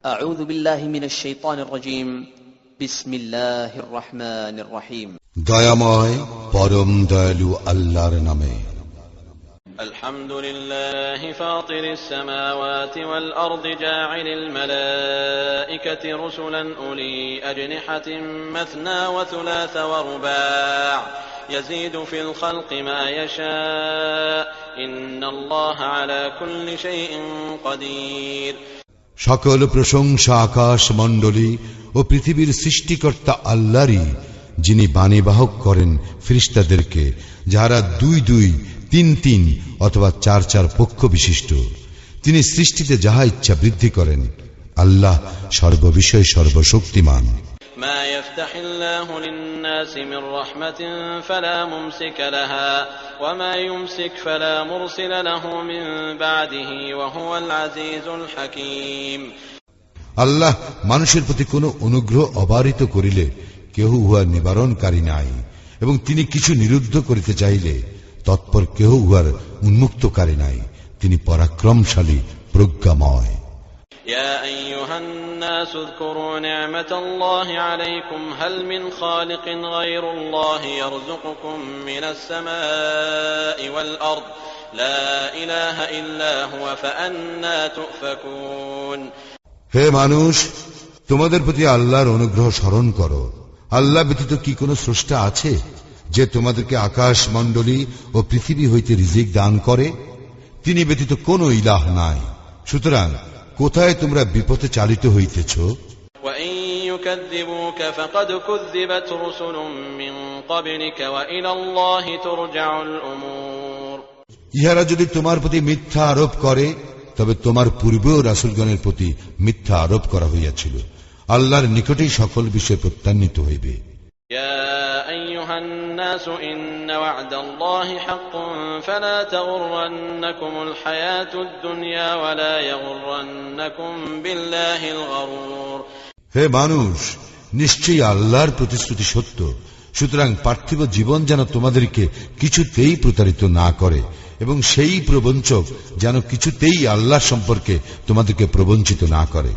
أعوذ بالله من الشيطان الرجيم بسم الله الرحمن الرحيم দয়াময় পরম দয়ালু আল্লাহর নামে। الحمد لله فاطر السماوات والأرض جاعل الملائكة رسلا أولي أجنحة مثنى وثلاث ورباع يزيد في الخلق ما يشاء إن الله على كل شيء قدير। সকল প্রশংসা আকাশ মণ্ডলী ও পৃথিবীর সৃষ্টিকর্তা আল্লাহরই, যিনি বাণীবাহক করেন ফেরেশতাদেরকে, যারা 2-2, 3-3 অথবা 4-4 পক্ষ বিশিষ্ট। তিনি সৃষ্টিতে যাহা ইচ্ছা বৃদ্ধি করেন। আল্লাহ সর্ববিষয়ে সর্বশক্তিমান। ما يفتح الله للناس من رحمة فلا ممسك لها وما يمسك فلا مرسل له من بعده وهو العزيز الحكيم। আল্লাহ মানুষের প্রতি কোন অনুগ্রহ অবারিত করিলে কেহ উহার নিবারণকারী নাই, এবং তিনি কিছু নিরুদ্ধ করিতে চাইলে তৎপর কেহ উহার উন্মুক্তকারী নাই। তিনি পরাক্রমশালী, প্রজ্ঞাময়। يا أيها الناس اذكروا نعمة الله عليكم هل من خالق غير الله يرزقكم من السماء والأرض لا إله إلا هو فأنى تؤفكون। হে মানুষ, তোমাদের প্রতি আল্লাহর অনুগ্রহ স্মরণ করো। আল্লাহ ব্যতীত কি কোনো স্রষ্টা আছে যে তোমাদেরকে আকাশ মণ্ডলী ও পৃথিবী হইতে রিজিক দান করে? তিনি ব্যতীত কোনো ইলাহ নাই। সুতরাং কোথায় তোমরা বিপথে চালিত হইতেছ? وَإِن يُكَذِّبُوكَ فَقَدْ كُذِّبَتْ رُسُلٌ مِّن قَبْلِكَ وَإِلَى اللَّهِ تُرْجَعُ الْأُمُورُ। ইহারা যদি তোমার প্রতি মিথ্যা আরোপ করে, তবে তোমার পূর্বেও রাসূলগণের প্রতি মিথ্যা আরোপ করা হইয়াছিল। আল্লাহর নিকটেই সকল বিষয় প্রত্যান্বিত হইবে। يا أيها الناس إن وعد الله حق فلا تغرنكم الحياة الدنيا ولا يغرنكم بالله الغرور। হে মানুষ, নিশ্চয়ই আল্লাহর প্রতিশ্রুতি সত্য, সুতরাং পার্থিব জীবন যেন তোমাদেরকে কিছুতেই প্রতারিত না করে, এবং সেই প্রবঞ্চক যেন কিছুতেই আল্লাহ সম্পর্কে তোমাদেরকে প্রবঞ্চিত না করে।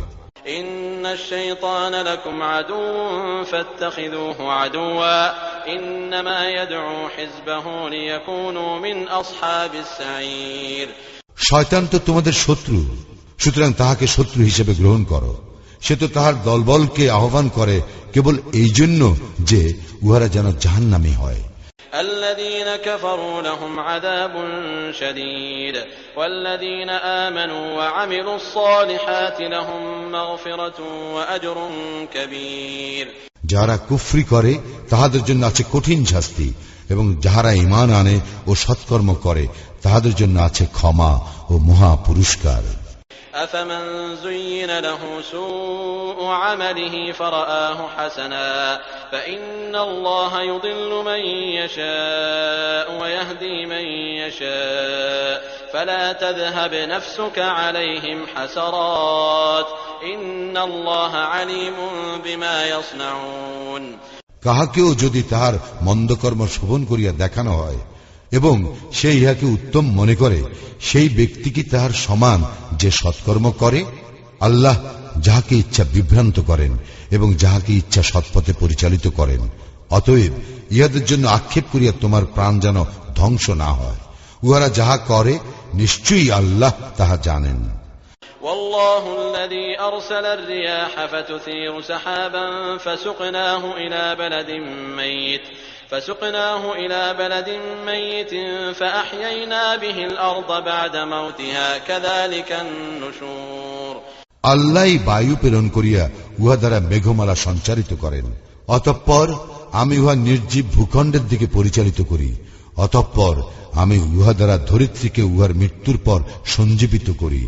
إن الشيطان لكم عدو فاتخذوه عدوا إنما يدعو حزبه ليكونوا من أصحاب السعير। শয়তান তো তোমাদের শত্রু, সুতরাং তাহাকে শত্রু হিসেবে গ্রহণ করো। সে তো তাহার দলবলকে আহ্বান করে কেবল এই জন্য যে উহারা যেন জাহান্নামী হয়। الذين كفروا لهم عذاب شديد والذين آمنوا وعملوا الصالحات لهم مغفرة وأجر كبير। যারা কুফরি করে তাহাদের জন্য আছে কঠিন শাস্তি, এবং যাহারা ঈমান আনে ও সৎকর্ম করে তাহাদের জন্য আছে ক্ষমা ও মহা পুরস্কার। أفمن زين له سوء عمله فرآه حسنا فإن الله يضل من يشاء ويهدي من يشاء فلا تذهب نفسك عليهم حسرات إن الله عليم بما يصنعون। কাহাকেও যদি তাহার মন্দকর্ম শোভন করিয়া দেখানো হয় এবং সে ইহাকে উত্তম মনে করে, সেই ব্যক্তি কি তাহার সমান যে সৎকর্ম করে? আল্লাহ যাহাকে ইচ্ছা বিভ্রান্ত করেন এবং যাহাকে ইচ্ছা সৎপথে পরিচালিত করেন। অতএব ইহাদের জন্য আক্ষেপ করিয়া তোমার প্রাণ যেন ধ্বংস না হয়। উহারা যাহা করে নিশ্চয়ই আল্লাহ তাহা জানেন। والله الذي أرسل الرياح فتثير سحابا فسقناه إلى بلد ميت فأحيينا به الأرض بعد موتها كذلك النشور। আল্লাহই বায়ু প্রেরণ করিয়া উহা দ্বারা মেঘমালা সঞ্চারিত করেন। অতঃপর আমি উহা নির্জীব ভূখণ্ডের দিকে পরিচালিত করি। অতঃপর আমি উহা দ্বারা ধরিত্রীকে উহার মৃত্যুর পর সঞ্জীবিত করি।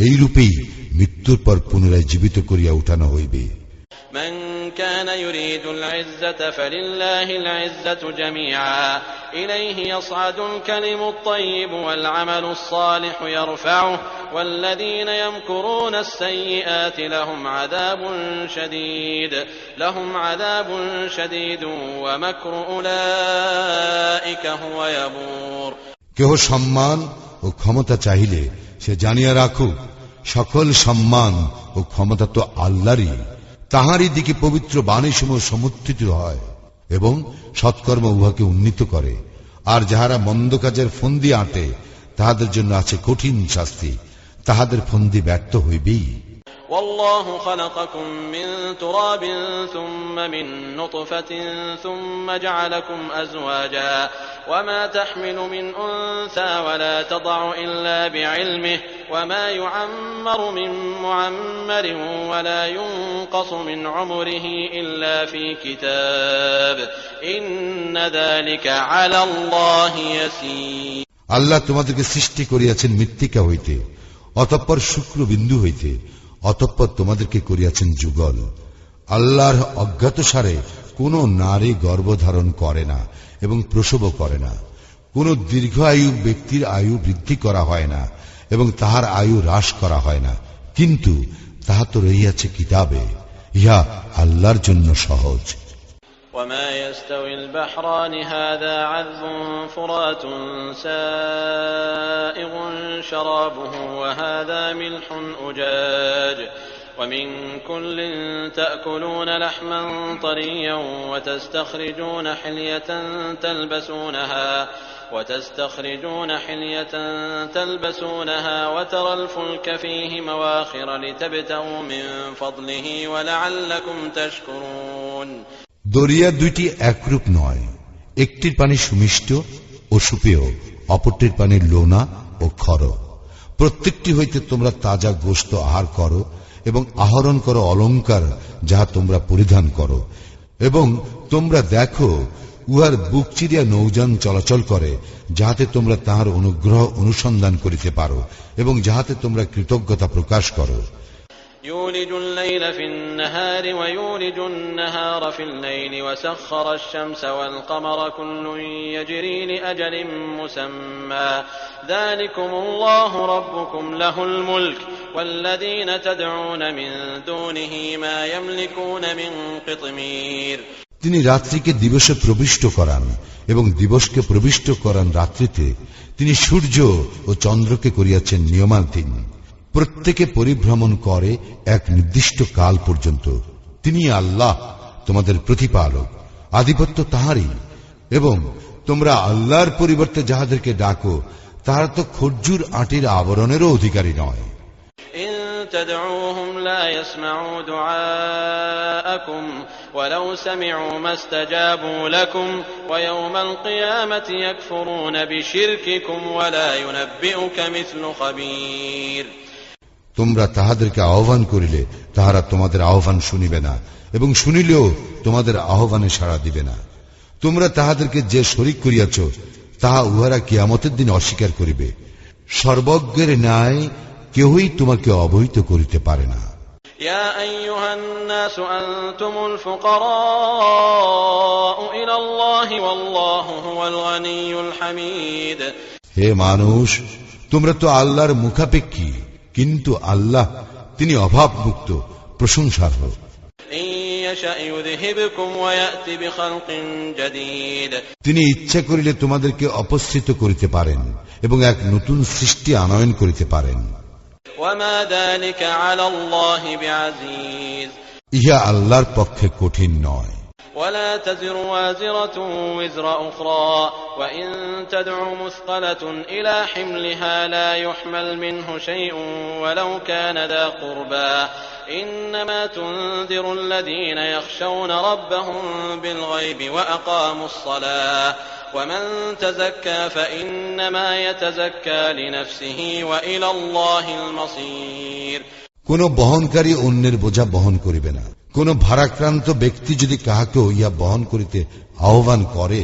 এই রূপেই মৃত্যুর পর পুনরায় জীবিত করিয়া উঠানো হইবে। من كان يريد العزة فلله العزة جميعا إليه يصعد الكلم الطيب والعمل الصالح يرفعه والذين يمكرون السيئات لهم عذاب شديد ومكر أولئك هو يبور। কেহ সম্মান ও ক্ষমতা চাহিলে সে জানিয়া রাখুক, সকল সম্মান ও ও ক্ষমতা তো আল্লাহরই। তাহারই দিকে পবিত্র বাণীসমূহ সমর্থিত হয় এবং সৎকর্ম উহাকে উন্নীত করে। আর যাহারা মন্দ কাজের ফন্দি আঁটে তাহাদের জন্য আছে কঠিন শাস্তি, তাহাদের ফন্দি ব্যর্থ হইবেই। والله خلقكم من تراب ثم من نطفة ثم جعلكم أزواجا وما تحمل من أنثى ولا تضع إلا بعلمه وما يعمر من معمر ولا ينقص من عمره إلا في كتاب إن ذلك على الله يسير। আল্লাহ তোমাদেরকে সৃষ্টি করিয়াছেন মৃত্তিকা হইতে, অতঃপর শুক্রবিন্দু হইতে, অতঃপর তোমাদেরকে করিয়াছেন যুগল। আল্লাহর অজ্ঞাতসারে কোন নারী গর্ভধারণ করে না এবং প্রসবও করে না। কোন দীর্ঘ আয়ু ব্যক্তির আয়ু বৃদ্ধি করা হয় না এবং তাহার আয়ু হ্রাস করা হয় না, কিন্তু তাহা তো রহিয়াছে কিতাবে। ইহা আল্লাহর জন্য সহজ। وما يستوي البحران هذا عذب فرات سائغ شرابه وهذا ملح أجاج ومن كل تأكلون لحما طريا وتستخرجون حلية تلبسونها وترى الفلك فيه مواخر لتبتغوا من فضله ولعلكم تشكرون। দরিয়া দুইটি একরূপ নয়, একটির পানি সুমিষ্ট ও সুপেয়, অপরটির পানি লোনা ও খর। প্রত্যেকটি হইতে তোমরা তাজা গোশত আহার করো এবং আহরণ করো অলংকার যাহা তোমরা পরিধান করো, এবং তোমরা দেখো উহার বুক চিরিয়া নৌযান চলাচল করে, যাহাতে তোমরা তাহার অনুগ্রহ অনুসন্ধান করিতে পারো এবং যাহাতে তোমরা কৃতজ্ঞতা প্রকাশ করো। يولج الليل في النهار ويولج النهار في الليل وسخر الشمس والقمر كل يجري لأجل مسمى ذلكم الله ربكم له الملك والذين تدعون من دونه ما يملكون من قطمير। তিনি রাত্রিকে দিবসে প্রবিষ্ট করান এবং দিবসকে প্রবিষ্ট করান রাত্রিতে। তিনি সূর্য ও চন্দ্রকে করিয়াছেন নিয়মাধীন, প্রত্যেকে পরিভ্রমণ করে এক নির্দিষ্ট কাল পর্যন্ত। তিনি আল্লাহ তোমাদের প্রতিপালক, আধিপত্য তাহারই। এবং তোমরা আল্লাহর পরিবর্তে যাহাদেরকে ডাকো তাহারা তো খরজুর আটির আবরণেরও অধিকারী নয়। تدعوهم لا يسمعوا دعاءكم ولو سمعوا ما استجابوا لكم ويوم القيامة يكفرون بشرككم ولا ينبئك مثل خبير। তোমরা তাহাদেরকে আহ্বান করিলে তাহারা তোমাদের আহ্বান শুনিবে না এবং শুনিলেও তোমাদের আহ্বানে সাড়া দিবে না। তোমরা তাহাদেরকে যে শরীক করিয়াছ তাহা উহারা কিয়ামতের দিন অস্বীকার করিবে। সর্বজ্ঞের ন্যায় কেহই তোমাকে অবহিত করিতে পারে না। يا أيها الناس أنتم الفقراء إلى الله والله هو الغني الحميد। হে মানুষ, তোমরা তো আল্লাহর মুখাপেক্ষী, কিন্তু আল্লাহ তিনি অভাব মুক্ত, প্রশংসার্হ। তিনি ইচ্ছা করিলে তোমাদেরকে অপসৃত করিতে পারেন এবং এক নতুন সৃষ্টি আনয়ন করিতে পারেন। ইহা আল্লাহর পক্ষে কঠিন নয়। ولا تزر وازرة وزر أخرى وإن تدع مثقلة إلى حملها لا يحمل منه شيء ولو كان ذا قربى إنما تنذر الذين يخشون ربهم بالغيب وأقاموا الصلاة ومن تزكى فإنما يتزكى لنفسه وإلى الله المصير। কোন বহনকারী অন্যের বোঝা বহন করিবে না। কোন ভারাক্রান্ত ব্যক্তি যদি কাহাকেও ইহা বহন করিতে আহ্বান করে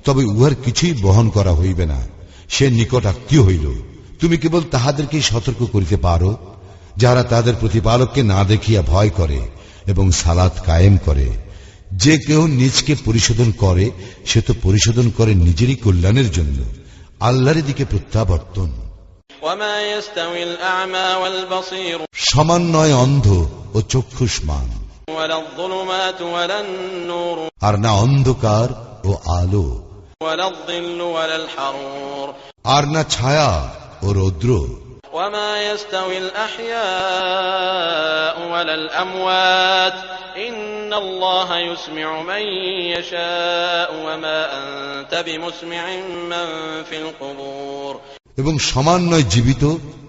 তবে উহার কিছুই বহন করা হইবে না, সে নিকট আত্মীয় হইল। তুমি কেবল তাহাদেরকেই সতর্ক করিতে পারো যারা তাদের প্রতিপালককে না দেখিয়া ভয় করে এবং সালাত কায়েম করে। যে কেউ নিজকে পরিশোধন করে সে তো পরিশোধন করে নিজেরই কল্যাণের জন্য। আল্লাহর দিকে প্রত্যাবর্তন। সমান নয় অন্ধ ও চক্ষুষ্মান, আর না অন্ধকার ও আলো, আর না ছায়া ও রৌদ্র, وما يستوي الأحياء ولا الأموات إن الله يسمع من يشاء وما أنت بمسمع من في القبور এবং সমান নয় জীবিত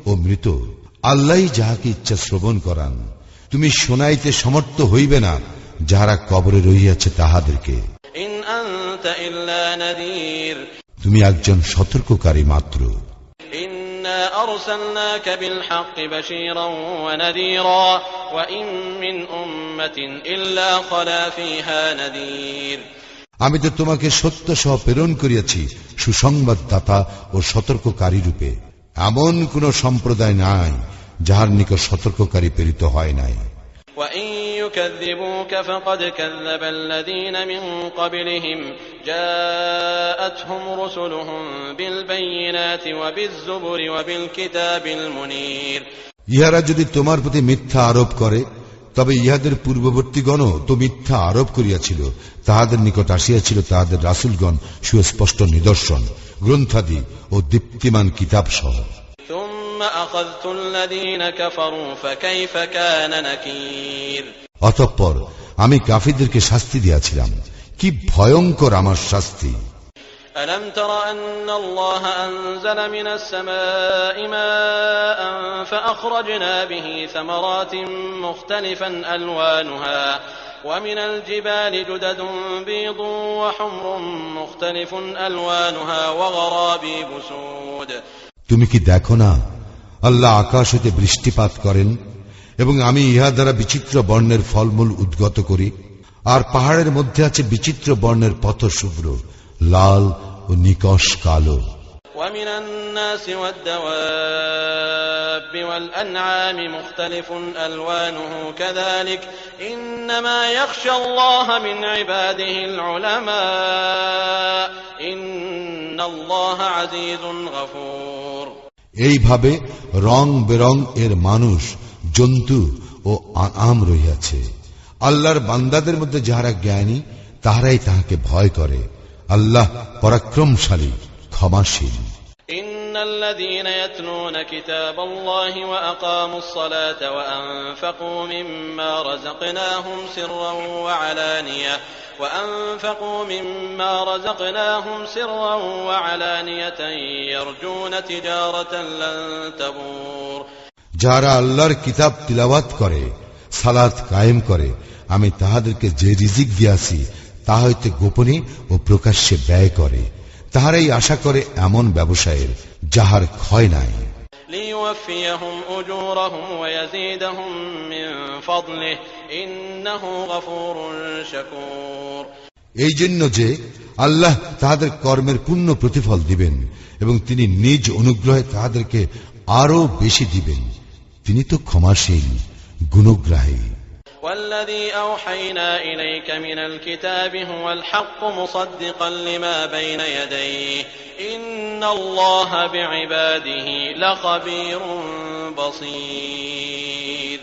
ও মৃত, আল্লাহই যাহাকে ইচ্ছা শ্রবণ করান। তুমি শোনাইতে সমর্থ হইবে না যাহারা কবরে রহিয়াছে তাহাদেরকে। ইন আনতা ইল্লা নাযীর, তুমি একজন সতর্ককারী মাত্র। ইন্না আরসালনাকা বিল হাক্কি বাশীরান ওয়া নাযীরা ওয়া ইন মিন উম্মাতিন ইল্লা খালা ফীহা নাযীর। আমি তো তোমাকে সত্য সহ প্রেরণ করিয়াছি সুসংবাদদাতা ও সতর্ককারী রূপে। এমন কোন সম্প্রদায় নাই যাহার নিকট সতর্ককারী প্রেরিত হয় নাই। وَإِن يُكَذِّبُوكَ فَقَدْ كَذَّبَ الَّذِينَ مِن قَبْلِهِمْ جَاءَتْهُمْ رُسُلُهُم بِالْبَيِّنَاتِ وَبِالزُّبُرِ وَبِالْكِتَابِ الْمُنِيرِ। ইহারা যদি তোমার প্রতি মিথ্যা আরোপ করে, তবে ইহাদের পূর্ববর্তীগণও তো মিথ্যা আরোপ করিয়াছিল। তাহাদের নিকট আসিয়াছিল তাহাদের রাসূলগণ সুস্পষ্ট নিদর্শন, গ্রন্থাদি ও দীপ্তিমান কিতাব সহ। অতঃপর আমি কাফিরদেরকে শাস্তি দিয়াছিলাম, কি ভয়ঙ্কর আমার শাস্তি। ألم تر أن الله أنزل من السماء ماء فأخرجنا به ثمرات مختلفا ألوانها ومن الجبال جدد بيض وحمر مختلف ألوانها وغرابيب سود। তুমি কি দেখো না, আল্লাহ আকাশ হইতে বৃষ্টিপাত করেন এবং আমি ইহা দ্বারা বিচিত্র বর্ণের ফলমূল উদ্গত করি, আর পাহাড়ের মধ্যে আছে বিচিত্র বর্ণের পথশুভ্র, লাল ও নিকষ কালো। ومن الناس والدواب والأنعام مختلف ألوانه كذلك إنما يخشى الله من عباده العلماء إن الله عزيز غفور। এইভাবে রং বেরং এর মানুষ, জন্তু ও আম রহিয়াছে। আল্লাহর বান্দাদের মধ্যে যাহারা জ্ঞানী তাহারাই তাহাকে ভয় করে। আল্লাহ পরাক্রমশালী, ক্ষমাশীল। ইন্নাল্লাযীনা ইয়াতলুনা কিতাবাল্লাহি ওয়া আকামুস সালাতা ওয়া আনফাকু মিম্মা রাযাকনাহুম সিররান ওয়া আলানিয়াতান ইয়ারজুনা তিজারাতান লান তাবুর। যারা আল্লাহর কিতাব তিলাওয়াত করে, সালাত কায়েম করে, আমি তাহাদেরকে যে রিজিক দিয়াছি তা হইতে গোপনে ও প্রকাশ্যে ব্যয় করে, তাহারাই আশা করে এমন ব্যবসায়ের যাহার ক্ষয় নাই। লিইওয়াফিয়াহুম উজুরাহুম ওয়া ইয়াযীদাহুম মিন ফাদলিহি ইন্নাহু গফুরুন শাকুর। এই জন্য যে আল্লাহ তাহাদের কর্মের পূর্ণ প্রতিফল দিবেন এবং তিনি নিজ অনুগ্রহে তাহাদেরকে আরো বেশি দিবেন। তিনি তো ক্ষমাশীল, গুণগ্রাহী। والذي أوحينا إليك من الكتاب هو الحق مصدقا لما بين يديه إن الله بعباده لخبير بصير।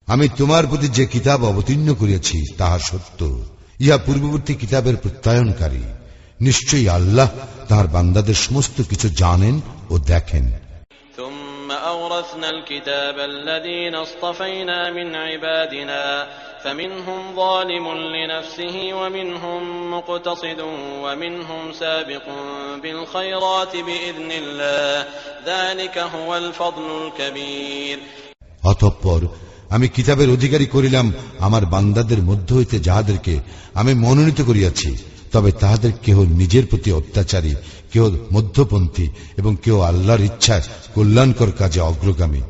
আমি তোমার প্রতি যে কিতাব অবতীর্ণ করিয়াছি তাহা সত্য, ইহা পূর্ববর্তী কিতাবের প্রত্যয়নকারী। নিশ্চয়ই আল্লাহ তাহার বান্দাদের সমস্ত কিছু জানেন ও দেখেন। أورثنا الكتاب الذين اصطفينا من عبادنا فمنهم ظالم لنفسه ومنهم مقتصد ومنهم سابق بالخيرات بإذن الله ذلك هو الفضل الكبير। অতঃপর আমি কিতাবের অধিকারী করিলাম আমার বান্দাদের মধ্য হইতে যাহাদেরকে আমি মনোনীত করিয়াছি, তবে তাহাদের কেহ নিজের প্রতি অত্যাচারী, কেহ মধ্যপন্থী এবং কেউ আল্লাহর ইচ্ছায় কল্যাণকর কাজে অগ্রগামী।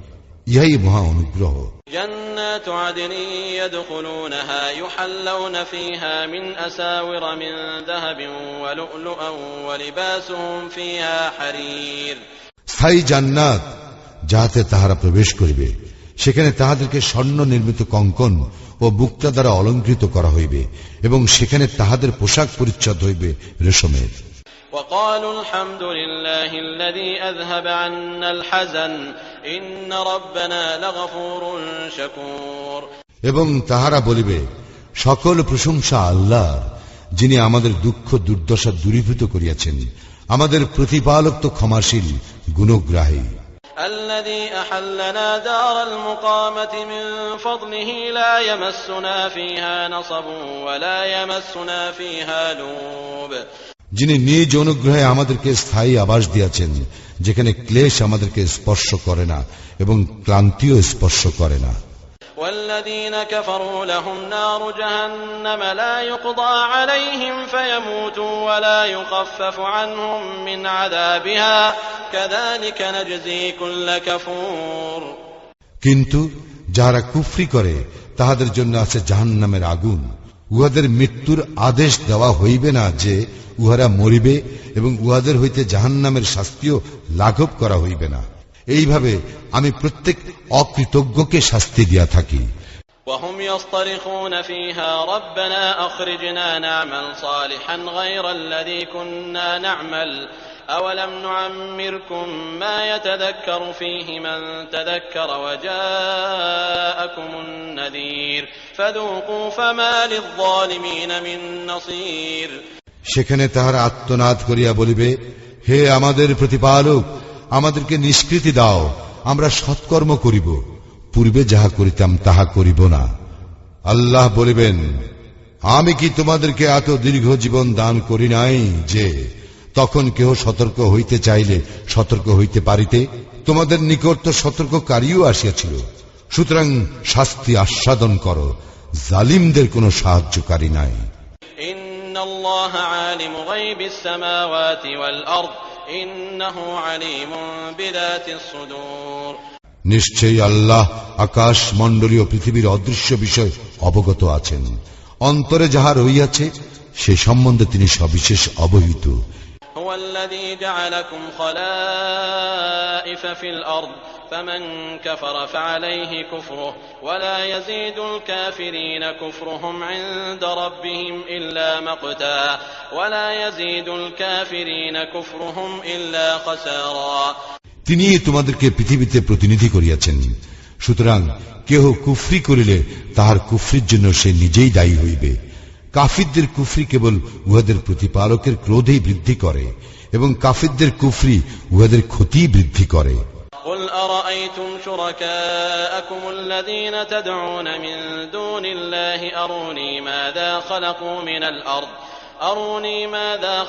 ইহাই মহা অনুগ্রহ। জান্নাতু আদনিন ইয়াদখুলুনহা ইউহাল্লাউনা ফীহা মিন আসাওির মিন যাহাবিন ওয়া লু'লুআন ওয়া লিবাসুহুম ফীহা হারীর। স্থায়ী জান্নাত যাহাতে তাহারা প্রবেশ করিবে, সেখানে তাহাদেরকে স্বর্ণ নির্মিত কঙ্কন ও মুক্তা দ্বারা অলঙ্কৃত করা হইবে এবং সেখানে তাহাদের পোশাক পরিচ্ছদ হইবে রেশমের। وقالوا الحمد لله الذي أذهب عنا الحزن إن ربنا لغفور شكور। এবং তাহারা বলিবে, সকল প্রশংসা আল্লাহর, যিনি আমাদের দুঃখ দুর্দশা দূরীভূত করিয়াছেন। আমাদের প্রতিপালক তো ক্ষমাশীল, গুণগ্রাহী। الذي أحلنا دار المقامة من فضله لا يمسنا فيها نصب ولا يمسنا فيها لوب যিনি নিজ অনুগ্রহে আমাদেরকে স্থায়ী আবাস দিয়েছেন, যেখানে ক্লেশ আমাদেরকে স্পর্শ করে না এবং ক্লান্তিও স্পর্শ করে না। والذين كفروا لهم نار جهنم لا يقضى عليهم فيموتوا ولا يخفف عنهم من عذابها كذلك نجزي كل كفور কিন্তু যারা কুফরি করে তাহাদের জন্য আছে জাহান্নামের আগুন, উহাদের মৃত্যুর আদেশ দেওয়া হইবে না যে উহারা মরিবে, এবং উহাদের হইতে জাহান্নামের শাস্তিও লাঘব করা হইবে না। এইভাবে আমি প্রত্যেক অকৃতজ্ঞকে শাস্তি দিয়া থাকি। وهم يصطرخون فيها ربنا أخرجنا نعمل صالحا غير الذي كنا نعمل أولم نعمركم ما يتذكر فيه من تذكر وجاءكم النذير فذوقوا فما للظالمين من نصير সেখানে তাহারা আত্মনাদ করিয়া বলিবে, হে আমাদের প্রতিপালক, আমাদেরকে নিষ্কৃতি দাও, আমরা সৎকর্ম করিব, পূর্বে যাহা করিতাম তাহা করিব না। আল্লাহ বলিবেন, আমি কি তোমাদেরকে এত দীর্ঘ জীবন দান করি নাই যে তখন কেহ সতর্ক হইতে চাইলে সতর্ক হইতে পারিতে? তোমাদের নিকট তো সতর্ককারীও আসিয়াছিল। সুতরাং শাস্তি আস্বাদন করো, জালিমদের কোনো সাহায্যকারী নাই। ইন্নাল্লাহ আলিমু গায়বিস সামাওয়াতি ওয়াল আরদ ইন্নাহু আলিমুন বিযাতিস সুদূর। নিশ্চয়ই আল্লাহ আকাশ মণ্ডলীয় পৃথিবীর অদৃশ্য বিষয় অবগত আছেন। অন্তরে যাহা রইয়াছে সে সম্বন্ধে তিনি সবিশেষ অবহিত। هو الذي جعلكم خلائف في الأرض فمن كفر فعليه كفره ولا يزيد الكافرين كفرهم عند ربهم إلا مقتا ولا يزيد الكافرين كفرهم إلا خسارا। তিনি তোমাদেরকে পৃথিবীতে প্রতিনিধি করিয়াছেন, সুতরাং কেহ কুফরি করিলে তাহার কুফরির জন্য সে নিজেই দায়ী হইবে। কাফিরদের কুফরি কেবল উহাদের প্রতিপালকের ক্রোধেই বৃদ্ধি করে, এবং কাফিরদের কুফরি উহাদের ক্ষতি বৃদ্ধি করে। قل أرأيتم شركاءكم الذين تدعون من دون الله أروني ماذا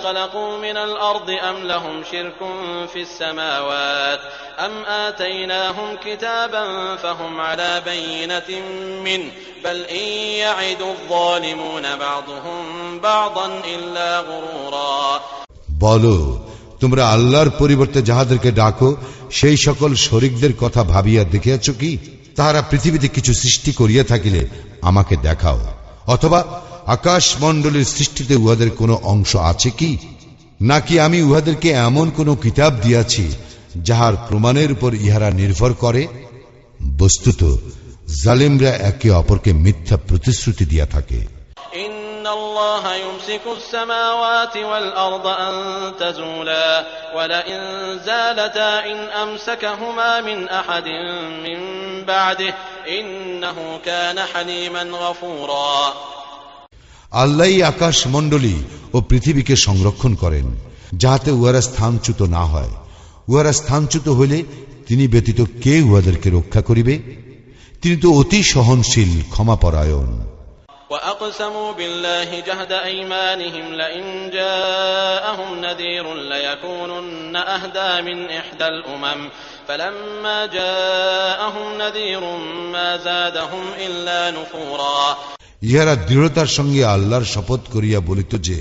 خلقوا من الأرض أم لهم شرك في السماوات أم آتيناهم كتابا فهم على بينة منه بل إن يعد الظالمون بعضهم بعضا إلا غرورا। বলো, তোমরা আল্লাহর পরিবর্তে যাহাদেরকে ডাকো সেই সকল শরীকদের কথা ভাবিয়া দেখিয়াছ কি? তাহারা পৃথিবীতে কিছু সৃষ্টি করিয়া থাকিলে আমাকে দেখাও, অথবা আকাশ মণ্ডলের সৃষ্টিতে উহাদের কোনো অংশ আছে কি? নাকি আমি উহাদেরকে এমন কোন কিতাব দিয়াছি যাহার প্রমাণের উপর ইহারা নির্ভর করে? বস্তুত জালিমরা একে অপরকে মিথ্যা প্রতিশ্রুতি দিয়া থাকে। الله يمسك السماوات والأرض أن تزولا ولئن زالتا إن أمسكهما من أحد من بعده إنه كان حليما غفورا। আল্লাহই আকাশ মণ্ডলী ও পৃথিবীকে সংরক্ষণ করেন, যাহাতে উহারা স্থানচ্যুত না হয়। উহারা স্থানচ্যুত হইলে তিনি ব্যতীত কে উহাদেরকে রক্ষা করিবে? তিনি তো অতি সহনশীল, ক্ষমাপরায়ণ। وأقسموا بالله جهد أيمانهم لئن جاءهم نذير ليكونن أهدى من إحدى الأمم فلما جاءهم نذير ما زادهم إلا نفورا। ইহারা দৃঢ়তার সঙ্গে আল্লাহর শপথ করিয়া বলিত যে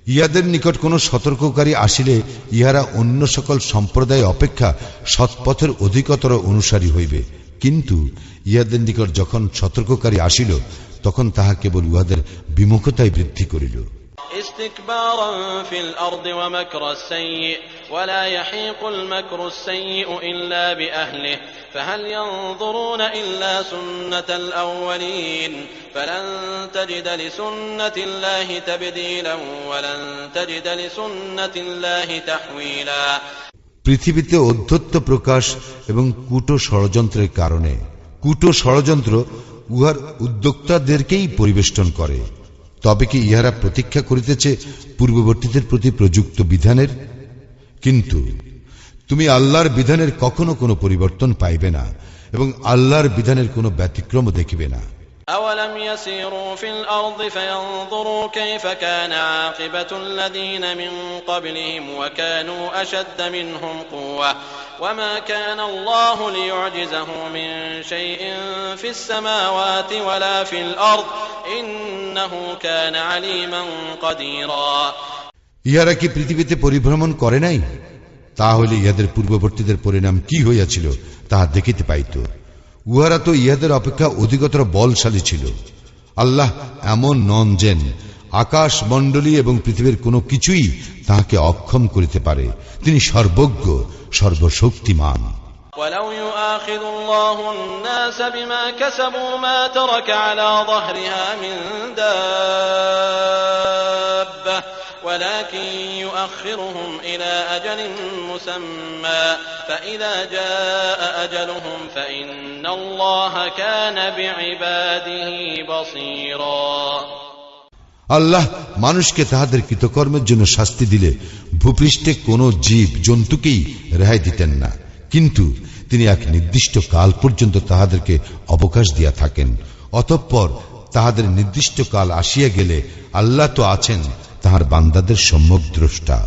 ইহাদের নিকট কোন সতর্ককারী আসিলে ইহারা অন্য সকল সম্প্রদায় অপেক্ষা সৎপথের অধিকতর অনুসারী হইবে, কিন্তু ইহাদের নিকট যখন সতর্ককারী আসিল তখন তাহা কেবল উহাদের বিমুখতায় বৃদ্ধি করিল। ইস্তিকবারান ফিল আরদি ওয়া মাকরাস সাইয়্যি ওয়া লা ইয়াহিকুল মাকরুস সাইয়্যি ইল্লা বিআহলিহি ফাহাল ইয়ানযুরুনা ইল্লা সুন্নাতাল আউওয়ালিন ফালান তাজিদা লিসুন্নাতিল্লাহি তাবদীলান ওয়া লান তাজিদা লিসুন্নাতিল্লাহি তাহওয়িলা। পৃথিবীতে অধ্যত্ব প্রকাশ এবং কূট ষড়যন্ত্রের কারণে কূট ষড়যন্ত্র উহার উদ্যোক্তাদেরকেই পরিবেষ্টন করে। তবে কি ইহারা প্রতীক্ষা করিতেছে পূর্ববর্তীদের প্রতি প্রযুক্ত বিধানের? কিন্তু তুমি আল্লাহর বিধানের কখনো কোনো পরিবর্তন পাইবে না এবং আল্লাহর বিধানের কোনো ব্যতিক্রমও দেখিবে না। أولم يسيروا في الأرض فينظروا كيف كان عاقبة الذين من قبلهم وكانوا أشد منهم قوة وما كان الله ليعجزه من شيء في السماوات ولا في الأرض إنه كان عليما قديرا। ইহারা কি পৃথিবীতে পরিভ্রমণ করে নাই? তাহলে ইহাদের পূর্ববর্তীদের পরিণাম কি হইয়াছিল তাহা দেখিতে পাইত। উহারা তো ইহাদের অপেক্ষা অধিকতর বলশালী ছিল। আল্লাহ এমন নন যেন আকাশ মণ্ডলী এবং পৃথিবীর কোনো কিছুই তাহাকে অক্ষম করিতে পারে। তিনি সর্বজ্ঞ, সর্বশক্তিমান। ولو يؤاخذ الله الناس بما كسبوا ما ترك على ظهرها من دابة ولكن يؤخرهم إلى أجل مسمى فإذا جاء أجلهم فإن الله كان بعباده بصيرا। আল্লাহ মানুষকে তাহাদের কৃতকর্মের জন্য শাস্তি দিলে ভূপৃষ্ঠে কোনো জীব জন্তুকেই রেহাই দিতেন না, কিন্তু তিনি এক নির্দিষ্ট কাল পর্যন্ত তাহাদেরকে অবকাশ দিয়া থাকেন। অতঃপর তাহাদের নির্দিষ্ট কাল আসিয়া গেলে আল্লাহ তো আছেন তাহার বান্দাদের সম্যক দ্রষ্টা।